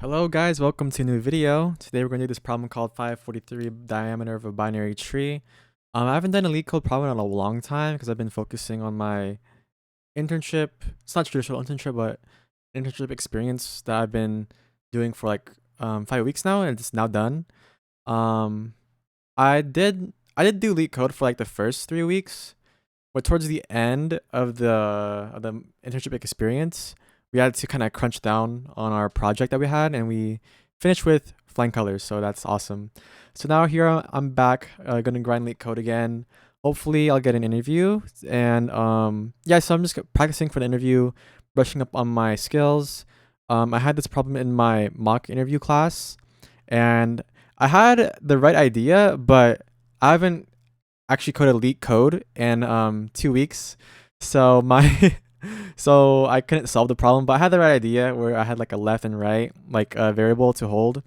Hello guys, welcome to a new video. Today we're going to do this problem called 543 diameter of a binary tree. I haven't done a LeetCode problem in a long time because I've been focusing on my internship. It's not traditional internship, but internship experience that I've been doing for like 5 weeks now, and it's now done. Um, I did do LeetCode for like the first 3 weeks, but towards the end of the internship experience, we had to kind of crunch down on our project that we had, and we finished with flying colors. So that's awesome. So now here I'm back, gonna grind LeetCode again. Hopefully I'll get an interview, and yeah. So I'm just practicing for the interview, brushing up on my skills. I had this problem in my mock interview class, and I had the right idea, but I haven't actually coded LeetCode in 2 weeks. So my so I couldn't solve the problem, but I had the right idea where I had like a left and right, like a variable to hold.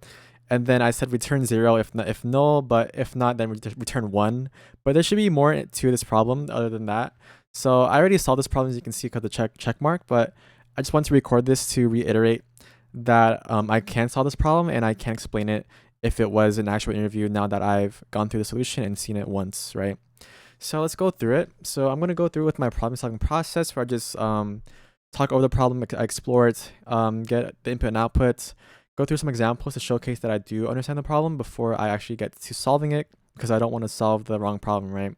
And then I said return 0 if null, but if not, then return 1. But there should be more to this problem other than that. So I already solved this problem, as you can see, because the check mark, but I just want to record this to reiterate that I can solve this problem and I can explain it if it was an actual interview now that I've gone through the solution and seen it once, right? So let's go through it. So I'm going to go through with my problem solving process where I just talk over the problem, I explore it, get the input and output, go through some examples to showcase that I do understand the problem before I actually get to solving it, because I don't want to solve the wrong problem, right?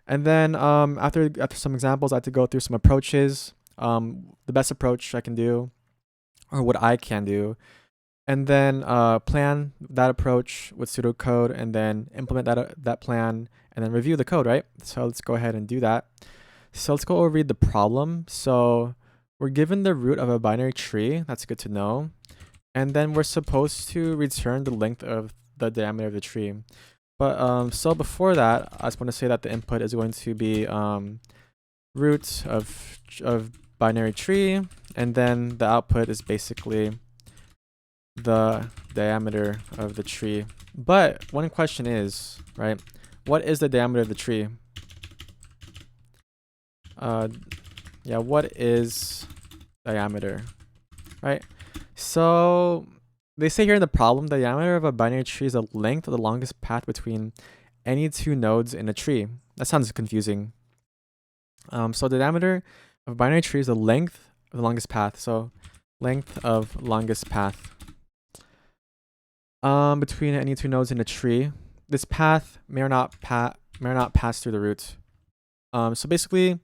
And then after some examples, I have to go through some approaches, the best approach I can do, or what I can do, and then plan that approach with pseudocode, and then implement that plan, and then review the code, right? So let's go ahead and do that. So let's go over read the problem. So we're given the root of a binary tree. That's good to know. And then we're supposed to return the length of the diameter of the tree. But so before that, I just want to say that the input is going to be root of binary tree, and then the output is basically the diameter of the tree. But one question is, right, what is the diameter of the tree? Yeah, what is diameter, right? So they say here in the problem, the diameter of a binary tree is the length of the longest path between any two nodes in a tree. That sounds confusing. So the diameter of a binary tree is the length of the longest path. So length of longest path between any two nodes in a tree. This path may or not pass through the root. So basically,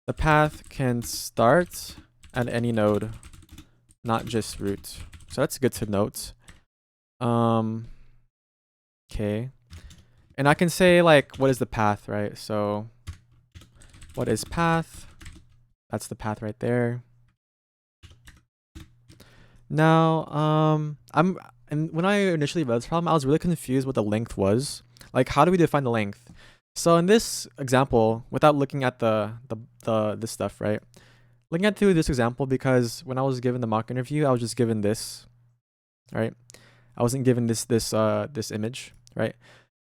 the path can start at any node, not just root. So that's good to note. Okay. And I can say like, what is the path, right? So what is path? That's the path right there. Now, and when I initially read this problem, I was really confused what the length was. Like, how do we define the length? So in this example, without looking at this stuff, right? Looking at through this example, because when I was given the mock interview, I was just given this, right? I wasn't given this image, right?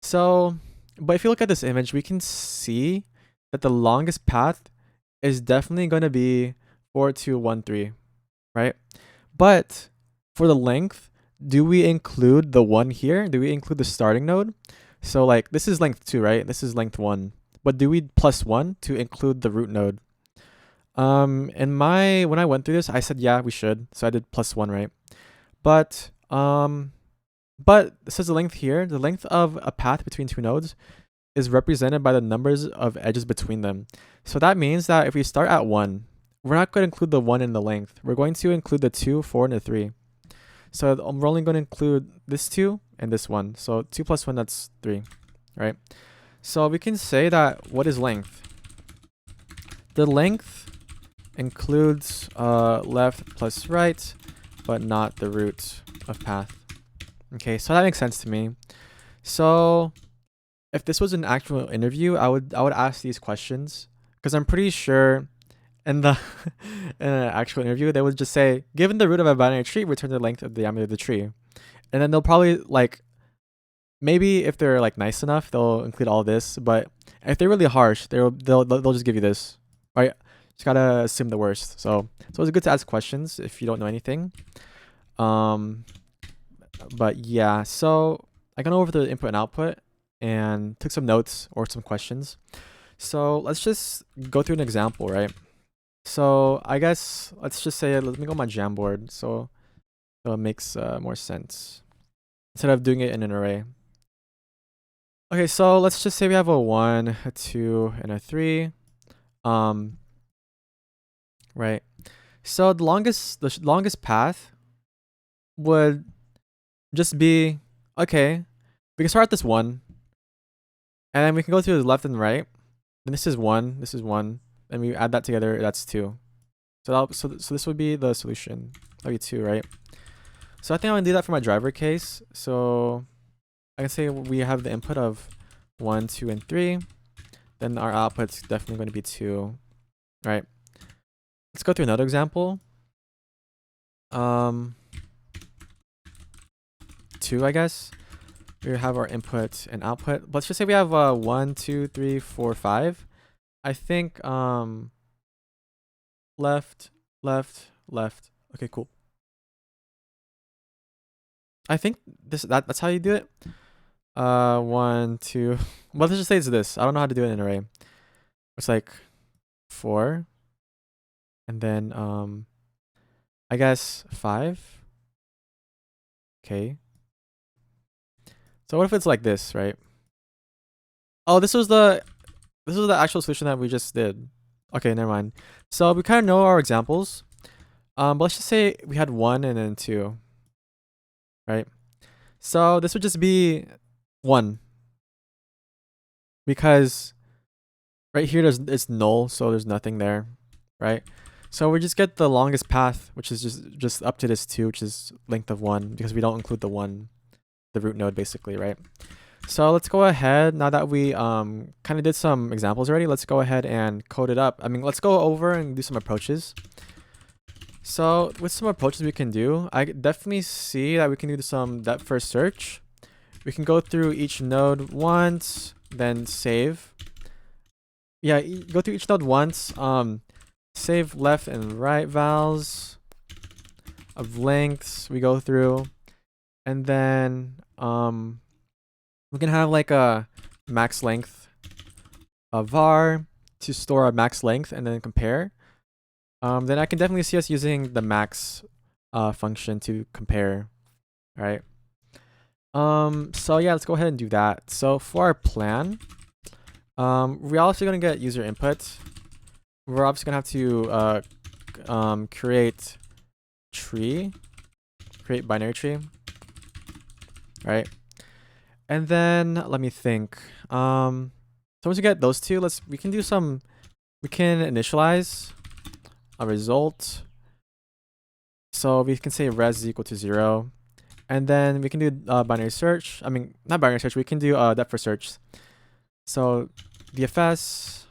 So, but if you look at this image, we can see that the longest path is definitely going to be 4213, right? But for the length, do we include the 1 here? Do we include the starting node? So like this is length 2, right? This is length 1. But do we plus 1 to include the root node? When I went through this, I said yeah, we should. So I did plus 1, right? But it says the length here, the length of a path between two nodes is represented by the numbers of edges between them. So that means that if we start at 1, we're not going to include the 1 in the length. We're going to include the 2, 4, and the 3. So we're only going to include this 2 and this 1. So 2 plus 1, that's 3, right? So we can say that what is length? The length includes left plus right, but not the root of path. Okay, so that makes sense to me. So if this was an actual interview, I would ask these questions, because I'm pretty sure in the in an actual interview they would just say, given the root of a binary tree, return the length of the diameter of the tree. And then they'll probably like, maybe if they're like nice enough, they'll include all this, but if they're really harsh, they'll just give you this, right? Just gotta assume the worst. So it's good to ask questions if you don't know anything. But yeah, so I gone over the input and output and took some notes or some questions. So let's just go through an example, right? So I guess let's just say, let me go on my Jamboard so it makes more sense instead of doing it in an array. Okay, so let's just say we have a 1, a 2, and a 3. Right. So the longest path would just be, okay, we can start at this 1, and then we can go to the left and right. And this is 1, this is 1, and we add that together, that's 2. So this would be the solution. That'd be 2, right? So I think I'm gonna do that for my driver case. So I can say we have the input of 1, 2, and 3. Then our output's definitely going to be 2, right? Let's go through another example. 2, I guess. We have our input and output. Let's just say we have 1, 2, 3, 4, 5. I think left, left, left. Okay, cool. I think that's how you do it. 1, 2. Well, let's just say it's this. I don't know how to do it in an array. It's like 4, and then I guess 5. Okay. So what if it's like this, right? Oh, this was the actual solution that we just did. Okay, never mind. So we kind of know our examples. But let's just say we had 1 and then 2, right? So this would just be 1 because right here it's null, so there's nothing there, right? So we just get the longest path, which is just up to this 2, which is length of 1, because we don't include the root node basically, right? So let's go ahead, now that we kind of did some examples already, let's go ahead and code it up. I mean, let's go over and do some approaches. So with some approaches we can do, I definitely see that we can do some depth first search. We can go through each node once, then save. Yeah, go through each node once, save left and right vals of lengths we go through, and then we can have like a max length of var to store a max length and then compare. Then I can definitely see us using the max function to compare, right? So yeah, let's go ahead and do that. So for our plan, we're also gonna get user input. We're obviously gonna have to create binary tree, right? And then let me think. So once we get those two, we can initialize a result. So we can say res is equal to 0. And then we can do binary search. I mean, not binary search, we can do depth first search. So DFS.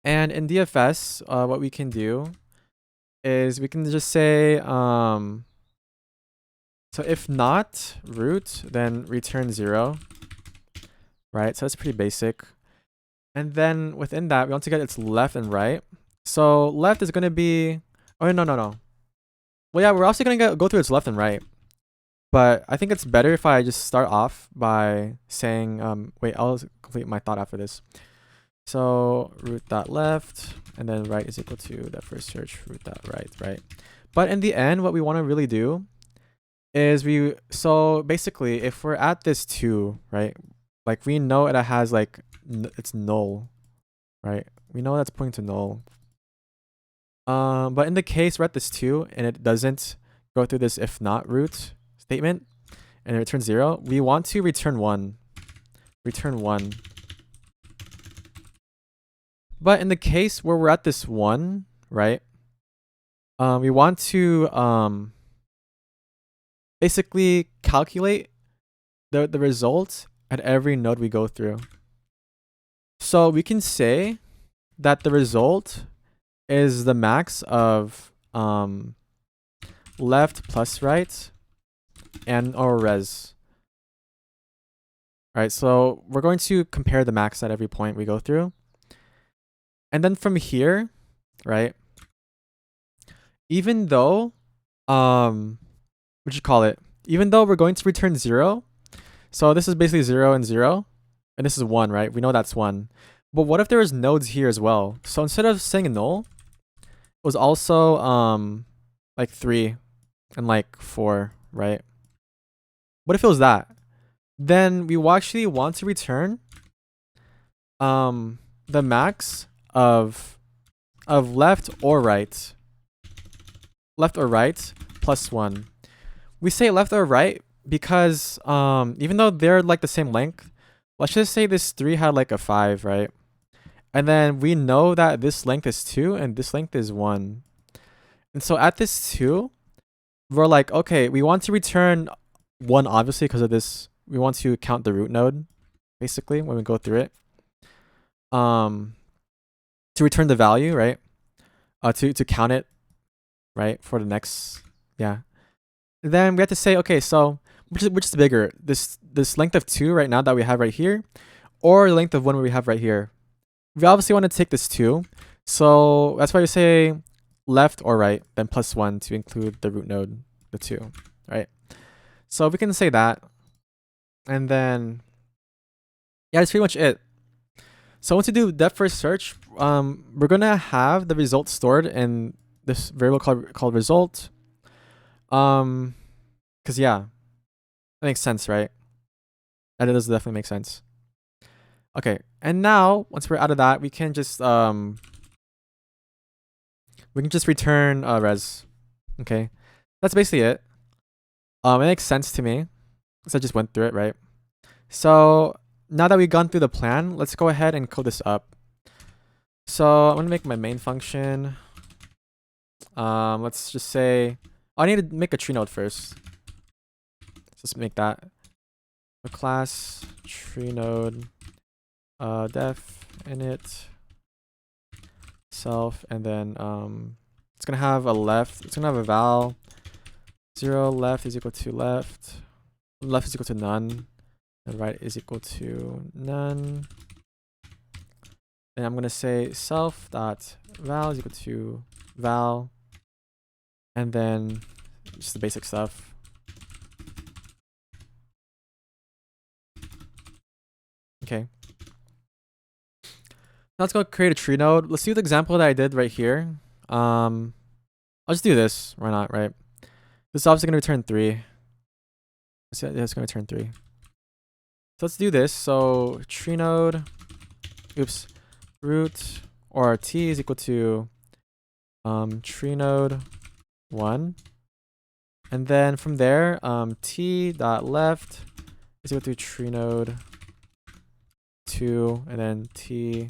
And in DFS, what we can do is we can just say, so if not root, then return 0, right? So that's pretty basic. And then within that, we want to get its left and right. So left is going to be, oh, no. Well, yeah, we're also going to go through its left and right. But I think it's better if I just start off by saying, wait, I'll complete my thought after this. So root.left, and then right is equal to that first search root.right, right? But in the end, what we want to really do is so basically, if we're at this 2, right? Like we know it has like, it's null, right? We know that's pointing to null. But in the case we're at this 2 and it doesn't go through this if not root statement and it returns 0, we want to return 1. Return 1. But in the case where we're at this 1, right? We want to basically calculate the result at every node we go through. So we can say that the result is the max of left plus right and or res. All right, so we're going to compare the max at every point we go through. And then from here, right, even though what you call it? Even though we're going to return 0, so this is basically 0 and 0, and this is 1, right? We know that's 1. But what if there was nodes here as well? So instead of saying null, it was also like 3 and like 4, right? What if it was that? Then we will actually want to return the max of left or right. Left or right plus 1. We say left or right because even though they're like the same length, let's just say this 3 had like a 5, right? And then we know that this length is 2 and this length is 1. And so at this 2, we're like, okay, we want to return 1 obviously because of this. We want to count the root node basically when we go through it. To return the value, right? To count it, right? For the next, yeah. Then we have to say, okay, so which is bigger? This length of 2 right now that we have right here, or the length of 1 we have right here? We obviously want to take this 2. So that's why you say left or right, then plus 1 to include the root node, the 2, right? So we can say that. And then, yeah, that's pretty much it. So once you do depth first search, we're going to have the result stored in this variable called result. Because, yeah, that makes sense, right? That does definitely make sense. Okay, and now once we're out of that, we can just return res. Okay, that's basically it. It makes sense to me, so I just went through it, right? So now that we've gone through the plan, let's go ahead and code this up. So I'm gonna make my main function. Let's just say I need to make a tree node first. Let's just make that a class tree node. Def init self, and then it's gonna have a left. It's gonna have a val 0 left is equal to left is equal to none, and right is equal to none. And I'm gonna say self dot val is equal to val, and then just the basic stuff. Okay. Now let's go create a tree node. Let's do the example that I did right here. I'll just do this. Why not, right? This is obviously going to return 3. It's going to return 3. So let's do this. So tree node, root or t is equal to tree node 1. And then from there, t dot left is equal to tree node 2, and then t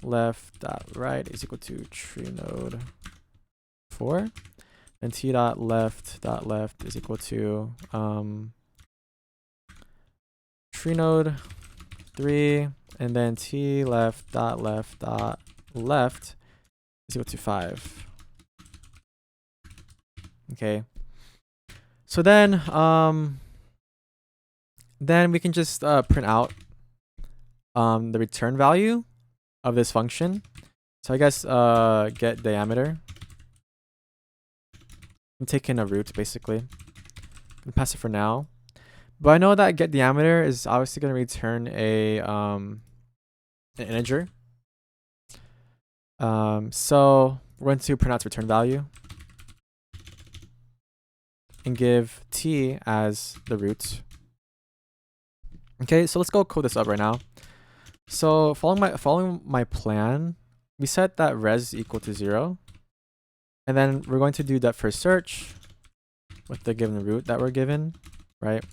left dot right is equal to tree node 4, and t dot left is equal to tree node 3, and then t left dot left is equal to 5. Okay. So then we can just print out the return value of this function. So I guess get diameter. I'm taking a root basically. And pass it for now. But I know that get diameter is obviously going to return a an integer. So we're going to print out its return value and give t as the root. Okay, so let's go code this up right now. So following my plan, we set that res is equal to 0. And then we're going to do that first search with the given root that we're given, right?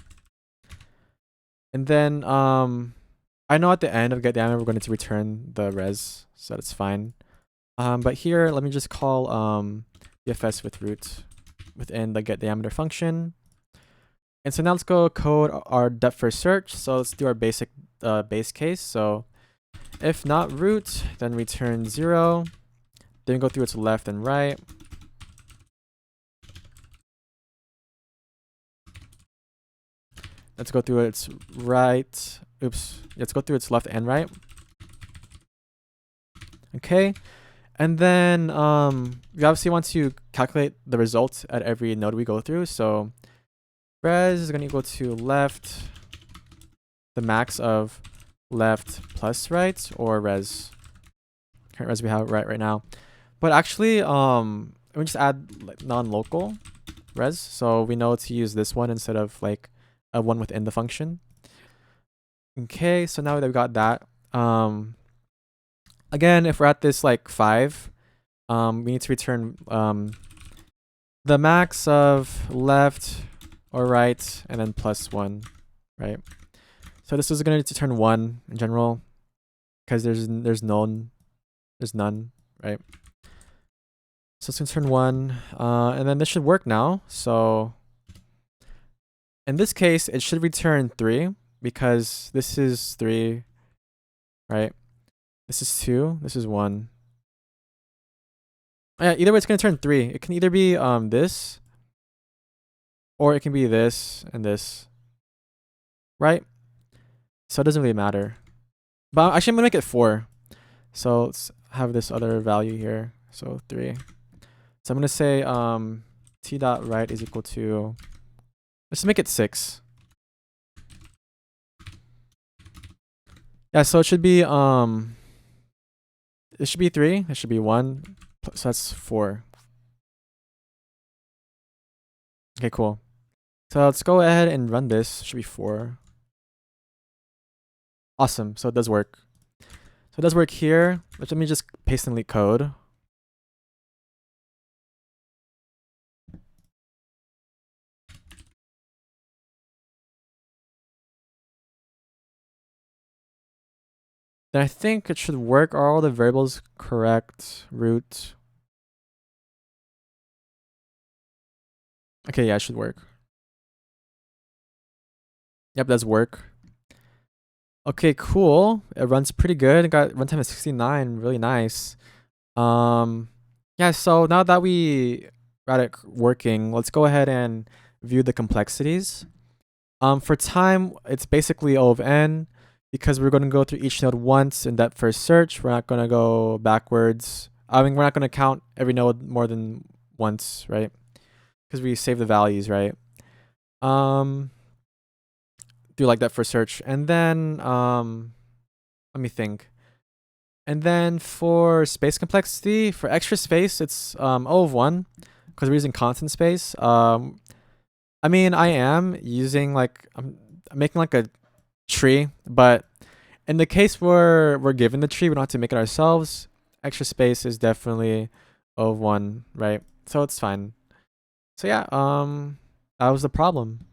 And then I know at the end of get diameter we're going to return the res, so that's fine. But here let me just call dfs with root within the get diameter function. And so now let's go code our depth first search. So let's do our basic base case. So if not root, then return 0. Then go through its left and right. Let's go through its right. Oops. Let's go through its left and right. Okay. And then we obviously want to calculate the result at every node we go through. So res is going to equal to left, the max of left plus right, or res, current res we have right now. But actually, we just add like non-local res, so we know to use this one instead of like a one within the function. Okay, so now that we got that, again, if we're at this like 5, we need to return the max of left or right, and then plus 1, right? So this is going to need to turn 1 in general, because there's none, right? So it's going to turn 1, and then this should work now. So in this case, it should return 3, because this is 3, right? This is 2, this is 1. Yeah, either way, it's going to turn 3. It can either be this, or it can be this and this, right? So it doesn't really matter. But actually, I'm going to make it 4. So let's have this other value here. So 3. So I'm going to say t dot right is equal to, let's make it 6. Yeah, so it should be 3, it should be 1, so that's 4. Okay, cool. So let's go ahead and run this. It should be 4. Awesome. So it does work. So it does work here. Let me just paste in LeetCode. Then I think it should work. Are all the variables correct? Root. Okay, yeah, it should work. Yep, does work. Okay, cool. It runs pretty good. It got runtime of 69, really nice. Yeah, so now that we got it working, let's go ahead and view the complexities. For time, it's basically O of n, because we're going to go through each node once in that first search. We're not going to go backwards. I mean, we're not going to count every node more than once, right? Because we save the values, right? Do like that for search, and then let me think. And then for space complexity, for extra space, it's O of 1, because we're using constant space. I mean, I am using like I'm making like a tree, but in the case where we're given the tree, we don't have to make it ourselves. Extra space is definitely O of 1, right? So it's fine. So yeah, that was the problem.